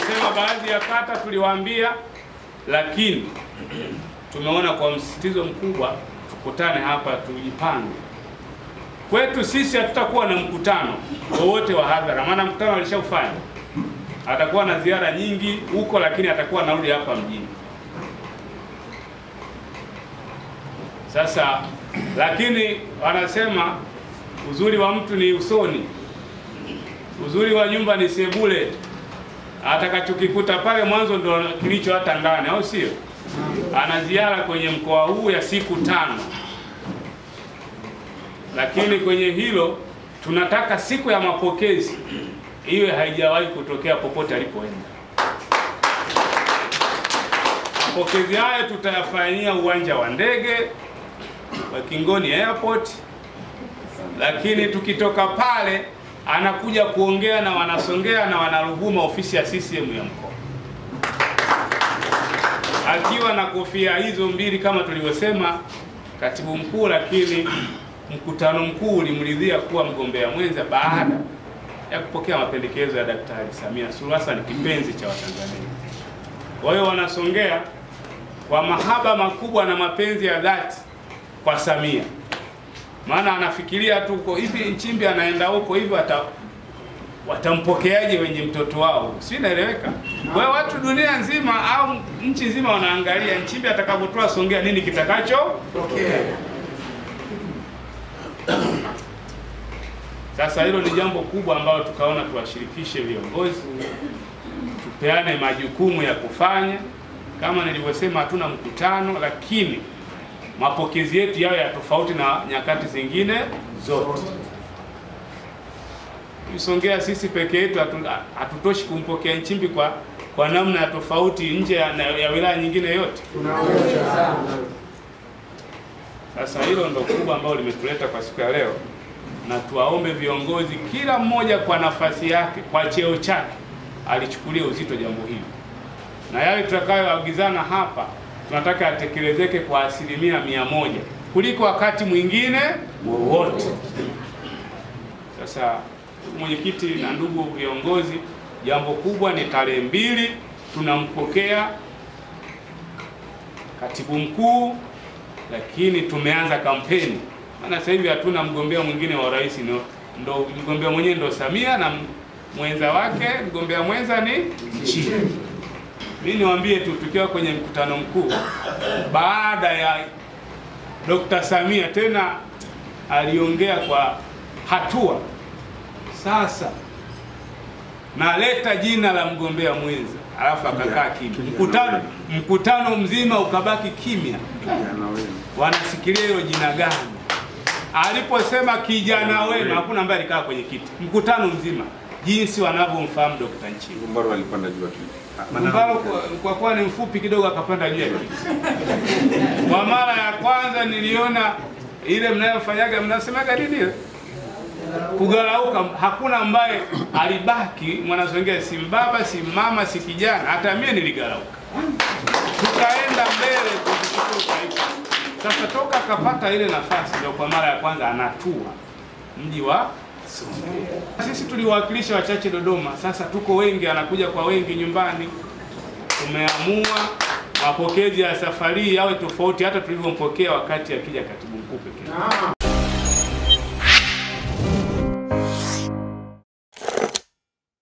Tulisema baadhi ya kata tuliwaambia, lakini tumeona kwa msisitizo mkubwa tukutane hapa tujipange. Kwetu sisi hatutakuwa na mkutano wowote wa hadhara, maana mkutano alishaufanya. Atakuwa na ziara nyingi huko, lakini atakuwa narudi hapa mjini. Sasa lakini wanasema uzuri wa mtu ni usoni, uzuri wa nyumba ni sebule. Atakachokikuta pale mwanzo ndo kilicho hata ndani, au sio? Ana ziara kwenye mkoa huu ya siku 5. Lakini kwenye hilo tunataka siku ya mapokezi iwe haijawahi kutokea popote alipoenda. Mapokezi haya tutayafanyia uwanja wa ndege wa Kingoni Airport, lakini tukitoka pale anakuja kuongea na Wanasongea na Wanaruvuma, ofisi ya CCM ya mkoa, akiwa na kofia hizo mbili kama tulivyosema katibu mkuu. Lakini mkutano mkuu ulimridhia kuwa mgombea mwenza baada ya kupokea mapendekezo ya Daktari Samia Suluhu Hassan, kipenzi cha Watanzania. Kwa hiyo Wanasongea kwa mahaba makubwa na mapenzi ya dhati kwa Samia, maana anafikiria tu huko hivi Nchimbi anaenda huko hivi watampokeaje wenye mtoto wao, si naeleweka? Kwa hiyo watu dunia nzima au nchi nzima wanaangalia Nchimbi atakapotoa Songea nini kitakachotokea. Sasa hilo ni jambo kubwa ambalo tukaona tuwashirikishe viongozi, tupeane majukumu ya kufanya. Kama nilivyosema, hatuna mkutano, lakini mapokezi yetu yao ya tofauti na nyakati zingine zote. Songea sisi peke yetu hatutoshi kumpokea Nchimbi kwa namna ya tofauti nje ya wilaya nyingine yote. Sasa hilo ndo kubwa ambalo limetuleta kwa siku ya leo, na tuwaombe viongozi kila mmoja kwa nafasi yake, kwa cheo chake, alichukulia uzito jambo hili, na yale tutakayoagizana hapa tunataka yatekelezeke kwa 100% kuliko wakati mwingine wowote. Sasa mwenyekiti na ndugu viongozi, jambo kubwa ni tarehe 2 tunampokea katibu mkuu, lakini tumeanza kampeni. Maana sasa hivi hatuna mgombea mwingine wa urais, ndo mgombea mwenyewe ndo Samia na mwenza wake, mgombea mwenza ni Nchimbi. Mimi niwaambie tu, tukiwa kwenye mkutano mkuu baada ya Dr. Samia tena aliongea kwa hatua, sasa naleta jina la mgombea mwenza, alafu akakaa kimya. Mkutano mzima ukabaki kimya, wanasikilia hilo jina gani. Aliposema kijana wenu, hakuna ambaye alikaa kwenye kiti mkutano mzima, jinsi wanavyomfahamu Dr. Nchimbi. Ngumbaro alipanda juu ya kiti. Ngumbaro kwa kuwa ni mfupi kidogo akapanda juu ya kiti. Kwa mara ya kwanza niliona ile mnayofanyaga, mnasemaga nini ile? Kugarauka. Hakuna ambaye alibaki Mwanasongea, si mbaba, si mama, si kijana, hata mimi niligarauka. Tukaenda mbele kushukuru taifa. Sasa toka akapata ile nafasi ndio kwa mara ya kwanza anatua mji wa Songea. Sisi tuliwakilisha wachache Dodoma, sasa tuko wengi, anakuja kwa wengi nyumbani. Tumeamua mapokezi ya safari yawe tofauti hata tulivyompokea wakati akija katibu mkuu pekee.